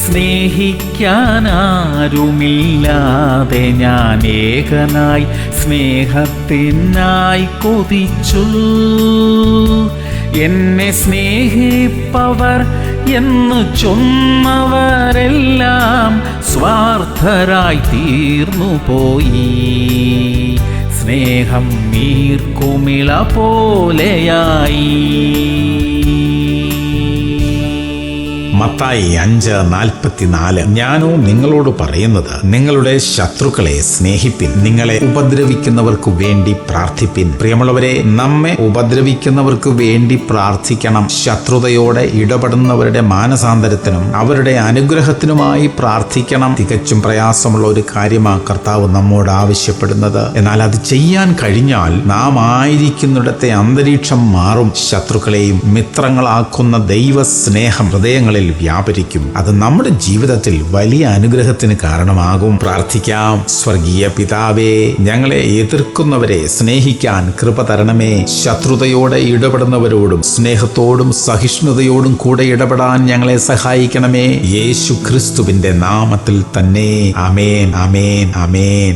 സ്നേഹിക്കാനാരുമില്ലാതെ ഞാൻ ഏകനായി സ്നേഹത്തിനായി കൊതിച്ചു. എന്നെ സ്നേഹിപ്പവർ എന്ന് ചൊന്നവരെല്ലാം സ്വാർത്ഥരായി തീർന്നുപോയി. സ്നേഹം നീർക്കുമിള പോലെയായി. മത്തായി 5:44. ഞാനോ നിങ്ങളോട് പറയുന്നത്, നിങ്ങളുടെ ശത്രുക്കളെ സ്നേഹിപ്പിൻ, നിങ്ങളെ ഉപദ്രവിക്കുന്നവർക്ക് വേണ്ടി പ്രാർത്ഥിപ്പിൻ. പ്രിയമുള്ളവരെ, നമ്മെ ഉപദ്രവിക്കുന്നവർക്ക് വേണ്ടി പ്രാർത്ഥിക്കണം. ശത്രുതയോടെ ഇടപെടുന്നവരുടെ മാനസാന്തരത്തിനും അവരുടെ അനുഗ്രഹത്തിനുമായി പ്രാർത്ഥിക്കണം. തികച്ചും പ്രയാസമുള്ള ഒരു കാര്യമാണ് കർത്താവ് നമ്മോട് ആവശ്യപ്പെടുന്നത്. എന്നാൽ അത് ചെയ്യാൻ കഴിഞ്ഞാൽ നാം ആയിരിക്കുന്നിടത്തെ അന്തരീക്ഷം മാറും. ശത്രുക്കളെയും മിത്രങ്ങളാക്കുന്ന ദൈവ സ്നേഹം ഹൃദയങ്ങളിൽ വ്യാപരിക്കും. അത് നമ്മുടെ ജീവിതത്തിൽ വലിയ അനുഗ്രഹത്തിന് കാരണമാകും. പ്രാർത്ഥിക്കാം. സ്വർഗീയ പിതാവേ, ഞങ്ങളെ എതിർക്കുന്നവരെ സ്നേഹിക്കാൻ കൃപ തരണമേ. ശത്രുതയോടെ ഇടപെടുന്നവരോടും സ്നേഹത്തോടും സഹിഷ്ണുതയോടും കൂടെ ഇടപെടാൻ ഞങ്ങളെ സഹായിക്കണമേ. യേശു ക്രിസ്തുവിന്റെ നാമത്തിൽ തന്നെ. ആമേൻ, ആമേൻ, ആമേൻ.